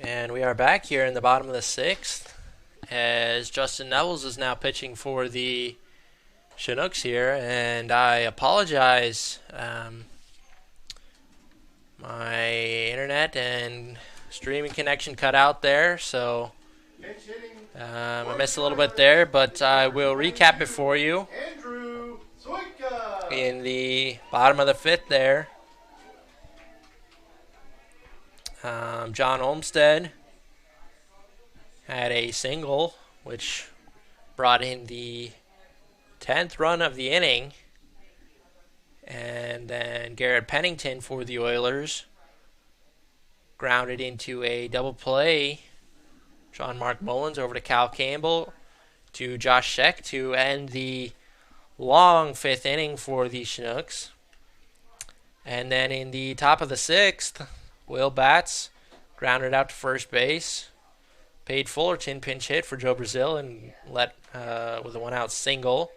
And we are back here in the bottom of the sixth as Justin Nevels is now pitching for the Chinooks here. And I apologize. My internet and streaming connection cut out there, so I missed a little bit there, but I will recap it for you. In the bottom of the fifth there, John Olmsted had a single, which brought in the 10th run of the inning. And then Garrett Pennington for the Oilers grounded into a double play. John Mark Mullins over to Cal Campbell to Josh Sheck to end the long fifth inning for the Chinooks. And then in the top of the sixth, Will Batts grounded out to first base. Pate Fullerton pinch hit for Joe Brazil and let with a one-out single.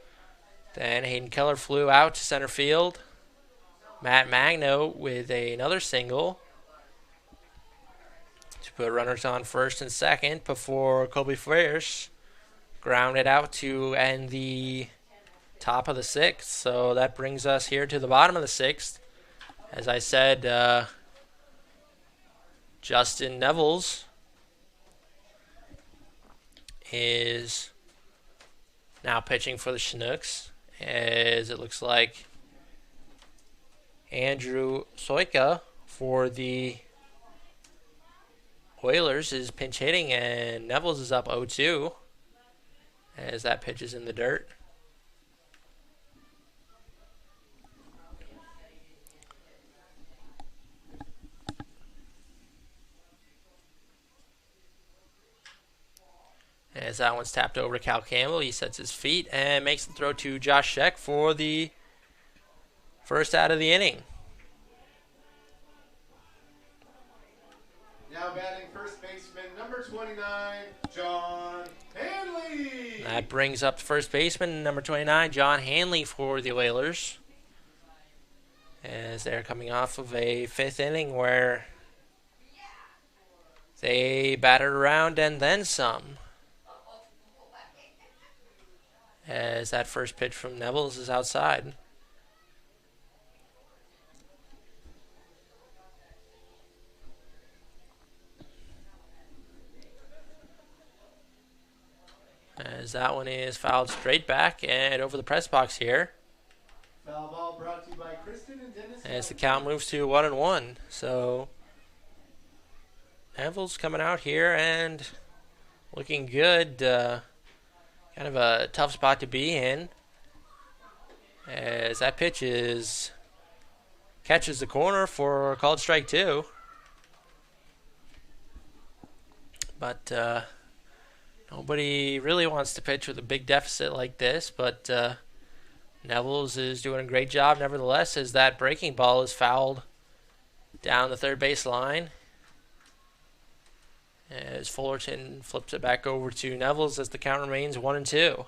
Then Hayden Keller flew out to center field. Matt Magno with another single to put runners on first and second before Kobe Frears grounded out to end the top of the sixth. So that brings us here to the bottom of the sixth. As I said, Justin Nevels is now pitching for the Chinooks, as it looks like Andrew Soika for the Oilers is pinch hitting, and Nevels is up 0-2 as that pitch is in the dirt. As that one's tapped over to Cal Campbell, he sets his feet and makes the throw to Josh Sheck for the first out of the inning. Now batting first baseman number 29, John Hanley. That brings up first baseman number 29, John Hanley for the Oilers, as they're coming off of a fifth inning where they battered around and then some. As that first pitch from Nevels is outside. As that one is fouled straight back and over the press box here. Foul ball brought to you by Kristen and Dennis. As the count moves to 1-1. So Nevels coming out here and looking good. Kind of a tough spot to be in, as that pitch catches the corner for called strike two. But nobody really wants to pitch with a big deficit like this, but Nevels is doing a great job nevertheless, as that breaking ball is fouled down the third base line. As Fullerton flips it back over to Nevels as the count remains 1-2.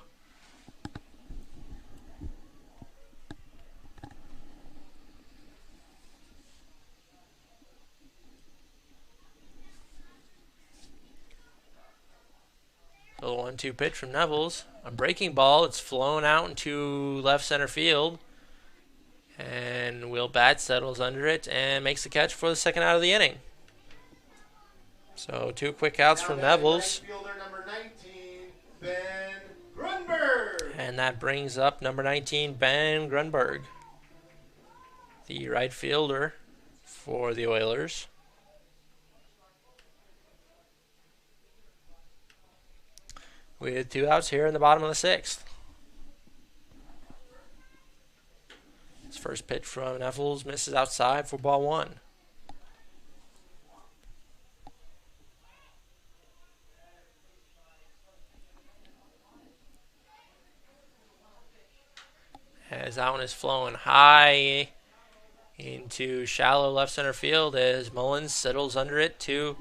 So the 1-2 pitch from Nevels. A breaking ball. It's flown out into left center field. And Will Batts settles under it and makes the catch for the second out of the inning. So two quick outs from Nevels. Right fielder number 19, Ben Grunberg. And that brings up number 19, Ben Grunberg, the right fielder for the Oilers. With two outs here in the bottom of the sixth. His first pitch from Nevels misses outside for ball one. As that one is flowing high into shallow left center field, as Mullins settles under it to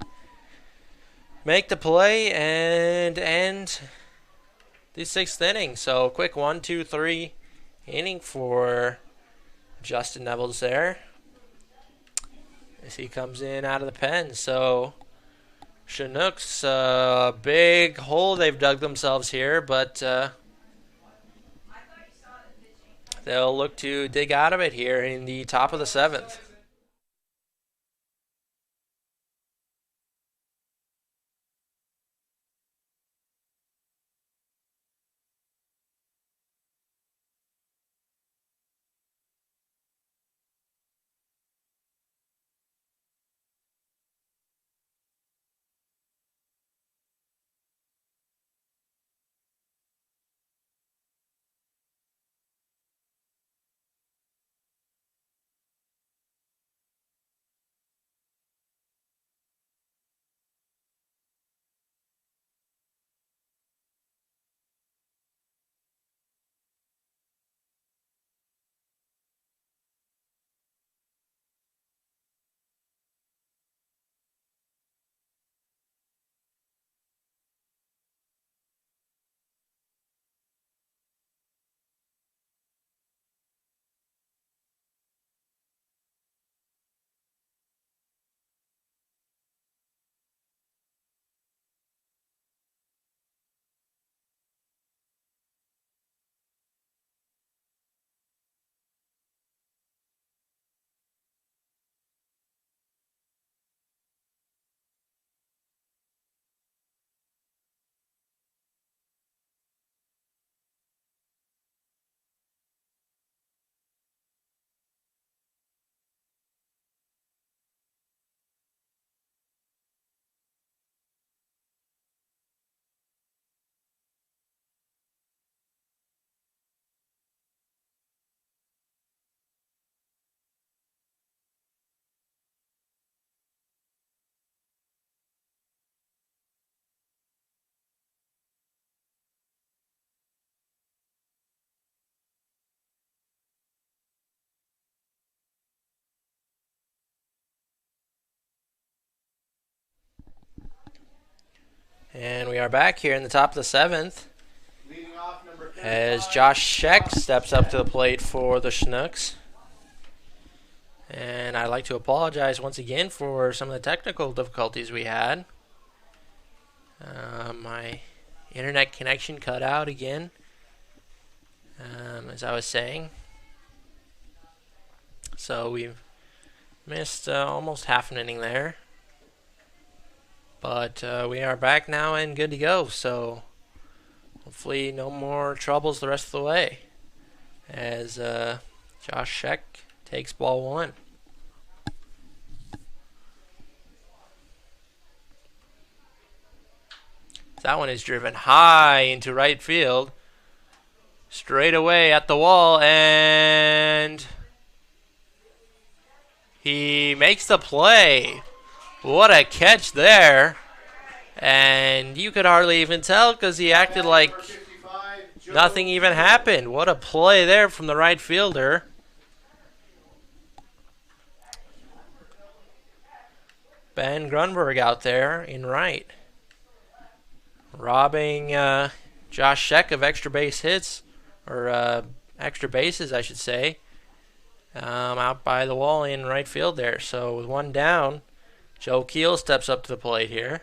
make the play and end the sixth inning. So quick 1-2-3 inning for Justin Nevels there as he comes in out of the pen. So Chinooks, big hole they've dug themselves here, but they'll look to dig out of it here in the top of the 7th. And we are back here in the top of the 7th Leading off number 35, as Josh Scheck steps up to the plate for the Chinooks. And I'd like to apologize once again for some of the technical difficulties we had. My internet connection cut out again, as I was saying. So we missed almost half an inning there. But we are back now and good to go. So hopefully no more troubles the rest of the way as Josh Scheck takes ball 1. That one is driven high into right field. Straight away at the wall, and he makes the play. What a catch there. And you could hardly even tell because he acted like nothing even happened. What a play there from the right fielder. Ben Grunberg out there in right. Robbing Josh Scheck of extra base hits, or extra bases, I should say, out by the wall in right field there. So with one down, Joe Keel steps up to the plate here.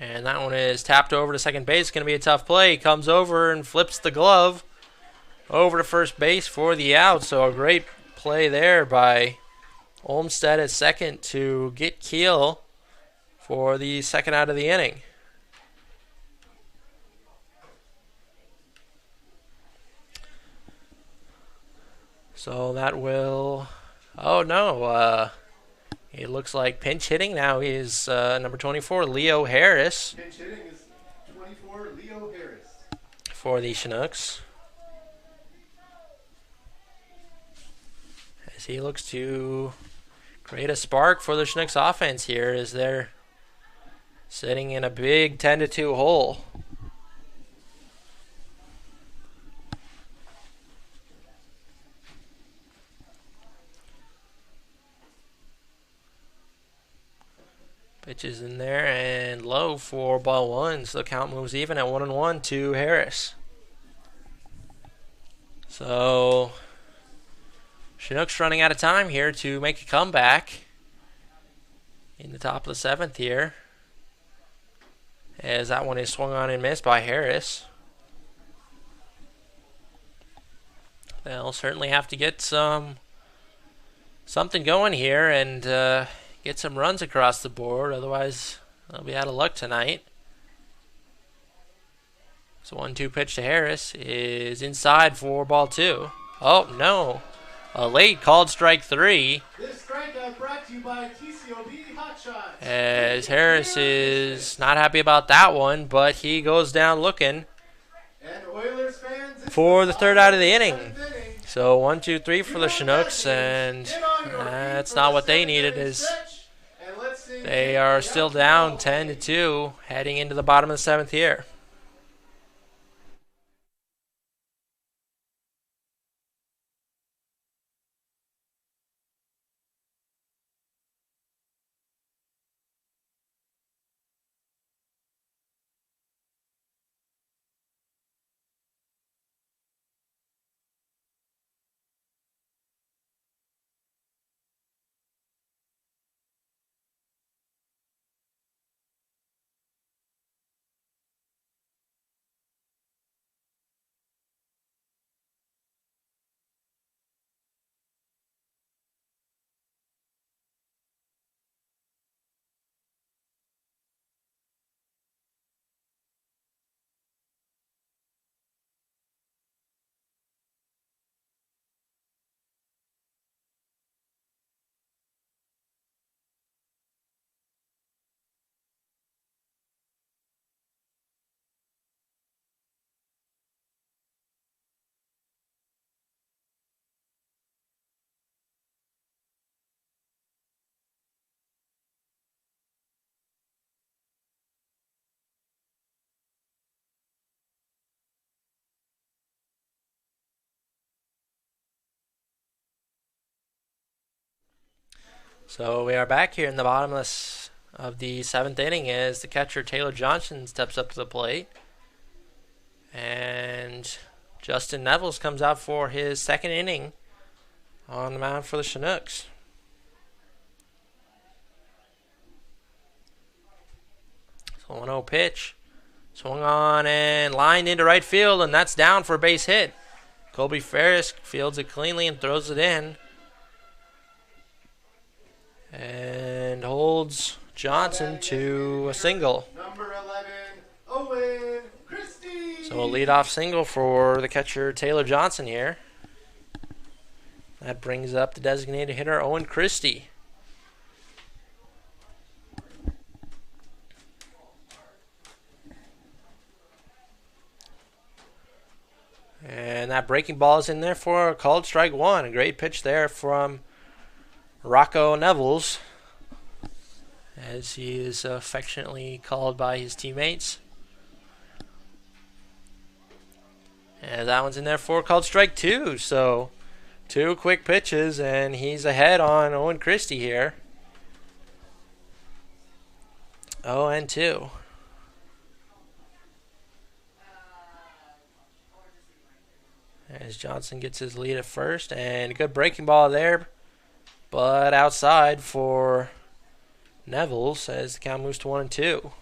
And that one is tapped over to second base. It's going to be a tough play. He comes over and flips the glove over to first base for the out. So a great play there by Olmstead at second to get Keel for the second out of the inning. So that will... Oh, no. It looks like pinch hitting now is number 24, Leo Harris. Pinch hitting is 24, Leo Harris. For the Chinooks. As he looks to create a spark for the Chinooks offense here as they're sitting in a big 10-2 hole. Pitch is in there and low for ball one. So the count moves even at 1-1 to Harris. So Chinooks running out of time here to make a comeback in the top of the seventh here, as that one is swung on and missed by Harris. They'll certainly have to get something going here and get some runs across the board. Otherwise, they'll be out of luck tonight. So 1-2 pitch to Harris is inside for ball two. Oh, no. A late called strike three. This strikeout brought to you by TCOB Hot Shots. As Harris is not happy about that one, but he goes down looking And Oilers fans, for the third out of the inning. seventh inning. So 1, 2, 3 for the Chinooks, and that's not what they needed, as they are still down 10-2 heading into the bottom of the seventh here. So we are back here in the bottom of the seventh inning as the catcher Taylor Johnson steps up to the plate. And Justin Nevels comes out for his second inning on the mound for the Chinooks. So 1-0 pitch. Swung on and lined into right field, and that's down for a base hit. Colby Ferris fields it cleanly and throws it in. And holds Johnson to a single. Number 11, Owen Christie. So a leadoff single for the catcher Taylor Johnson here. That brings up the designated hitter Owen Christie. And that breaking ball is in there for a called strike one. A great pitch there from Rocco Nevels, as he is affectionately called by his teammates. And that one's in there for a called strike two. So 2 quick pitches, and he's ahead on Owen Christie here. 0-2. As Johnson gets his lead at first, and a good breaking ball there, but outside for Nevels as the count moves to 1-2.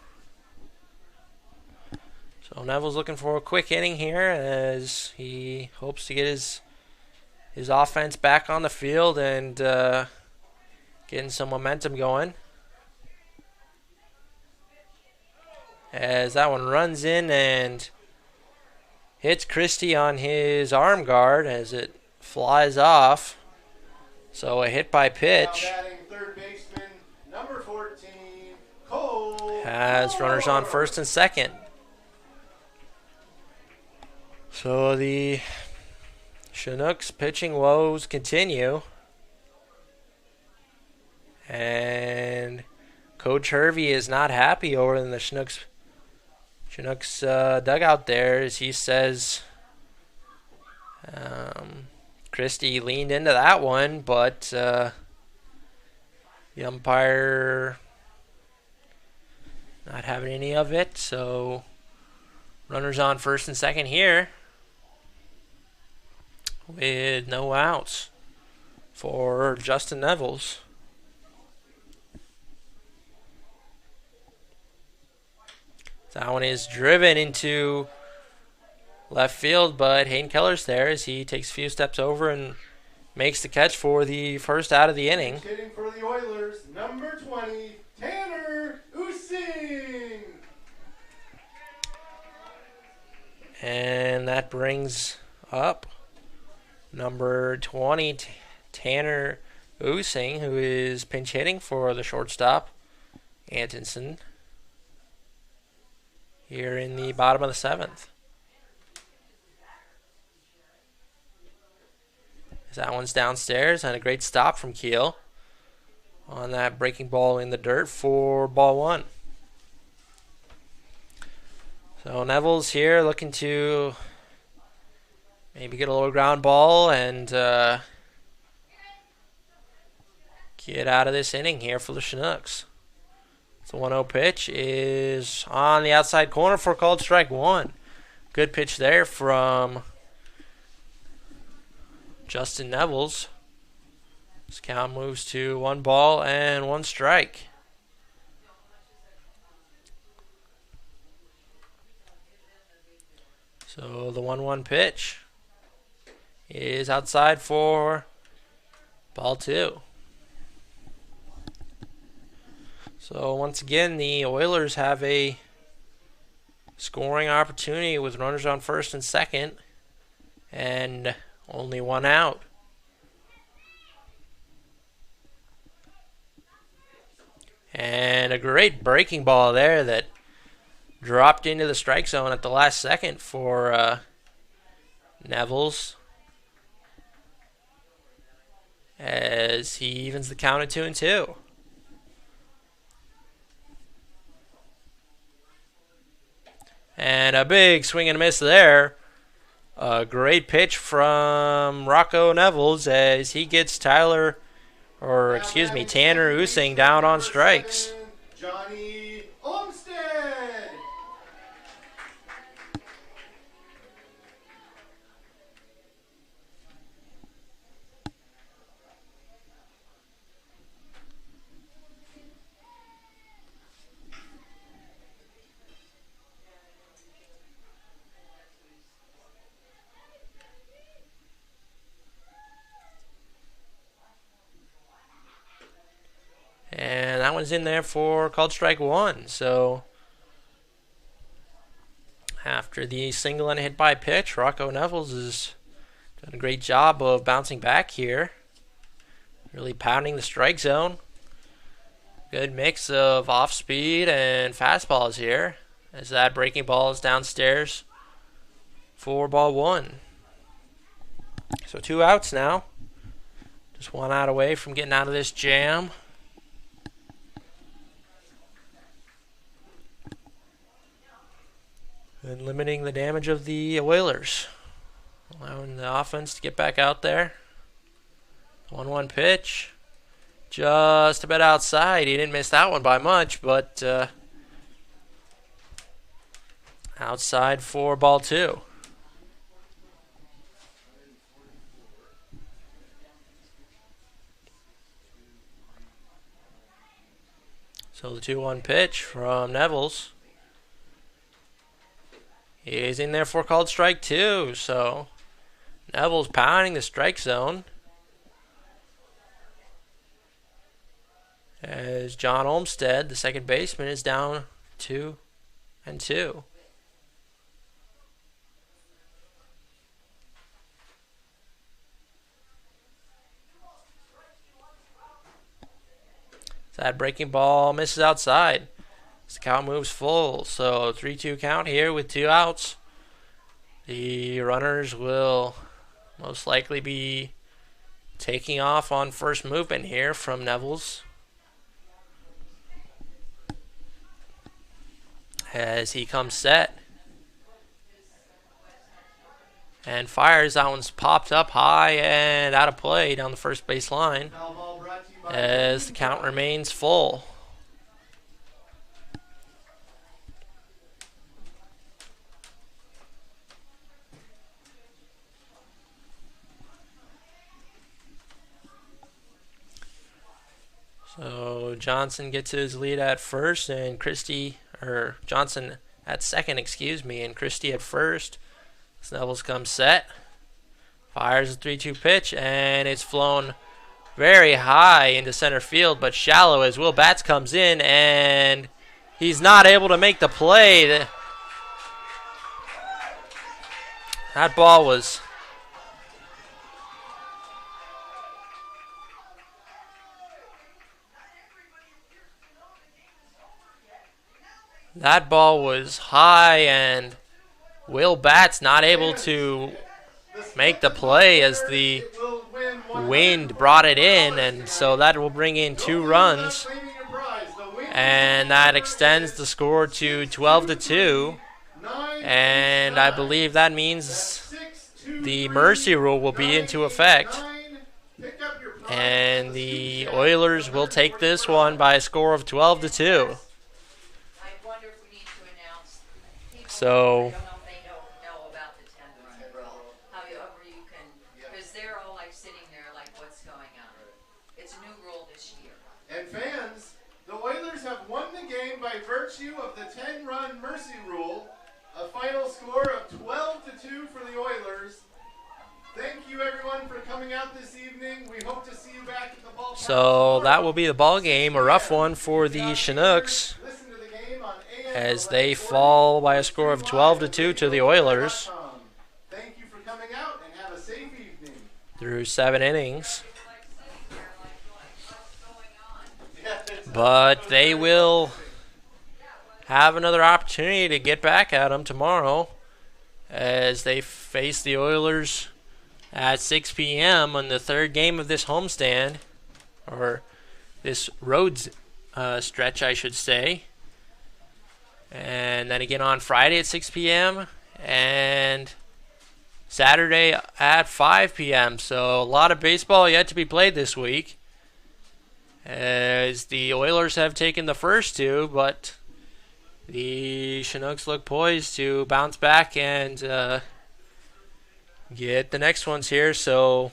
So Nevels looking for a quick inning here as he hopes to get his offense back on the field and getting some momentum going. As that one runs in and hits Christie on his arm guard as it flies off. So a hit by pitch. Now batting third baseman, number 14, Cole. Has runners on first and second. So the Chinooks pitching woes continue. And Coach Hervey is not happy over in the Chinooks dugout there, as he says Christie leaned into that one, but the umpire Not having any of it, so runners on first and second here with no outs for Justin Nevels. That one is driven into left field, but Hayden Keller's there as he takes a few steps over and makes the catch for the first out of the inning. Hitting for the Oilers, number 20, Tanner Using. And that brings up number 20, Tanner Using, who is pinch hitting for the shortstop, Antonson, here in the bottom of the seventh. That one's downstairs, and a great stop from Keel on that breaking ball in the dirt for ball one. So Neville's here looking to maybe get a little ground ball and get out of this inning here for the Chinooks. The 1-0 pitch is on the outside corner for called strike one. Good pitch there from Justin Nevels. This count moves to 1 ball and 1 strike. So the 1-1 pitch is outside for ball 2. So once again, the Oilers have a scoring opportunity with runners on first and second and only 1 out. And a great breaking ball there that dropped into the strike zone at the last second for Nevels as he evens the count at 2-2. And a big swing and a miss there. A great pitch from Rocco Nevels as he gets Tanner Using down on strikes. Johnny Olmstead. And that one's in there for called strike one. So after the single and a hit by pitch, Rocco Nevels has done a great job of bouncing back here. Really pounding the strike zone. Good mix of off speed and fastballs here as that breaking ball is downstairs for ball 1. So 2 outs now. Just 1 out away from getting out of this jam. And limiting the damage of the Oilers. Allowing the offense to get back out there. 1-1 pitch. Just a bit outside. He didn't miss that one by much, but outside for ball 2. So the 2-1 pitch from Nevels is in there for called strike 2. So Nevels pounding the strike zone as John Olmstead, the second baseman, is down 2-2. That breaking ball misses outside. The count moves full, so 3-2 count here with 2 outs. The runners will most likely be taking off on first movement here from Nevels as he comes set and fires. That one's popped up high and out of play down the first base line as the count remains full. Johnson gets his lead at first, and Johnson at second, and Christie at first. Snell's comes set. Fires a 3-2 pitch, and it's flown very high into center field, but shallow as Will Batts comes in, and he's not able to make the play. That ball was high, and Will Batts not able to make the play as the wind brought it in, and so that will bring in 2 runs, and that extends the score to 12-2. And I believe that means the mercy rule will be into effect, and the Oilers will take this one by a score of 12-2. So and fans, the Oilers have won the game by virtue of the 10-run mercy rule. A final score of 12-2 for the Oilers. Thank you, everyone, for coming out this evening. We hope to see you back at the ballpark. So that will be the ball game. A rough one for the Chinooks as they fall by a score of 12-2 to the Oilers. Thank you for coming out, and have a safe evening. Through 7 innings. But they will have another opportunity to get back at them tomorrow as they face the Oilers at 6 p.m. on the 3rd game of this homestand, or this road stretch, I should say. And then again on Friday at 6 p.m. and Saturday at 5 p.m. So a lot of baseball yet to be played this week, as the Oilers have taken the first 2, but the Chinooks look poised to bounce back and get the next ones here. So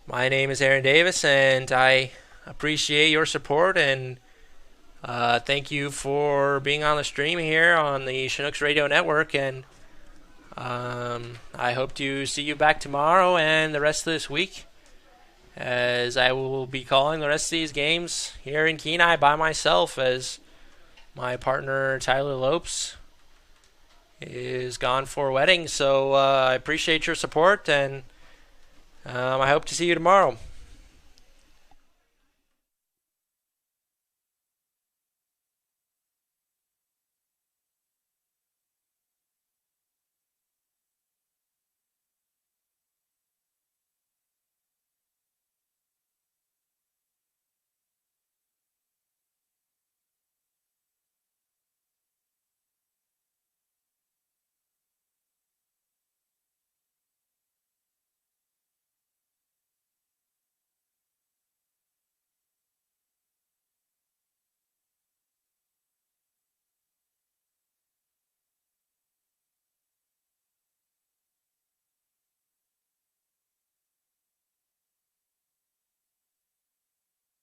my name is Aaron Davis, and I appreciate your support, and thank you for being on the stream here on the Chinooks Radio Network, and I hope to see you back tomorrow and the rest of this week, as I will be calling the rest of these games here in Kenai by myself, as my partner Tyler Lopes is gone for a wedding. So I appreciate your support, and I hope to see you tomorrow.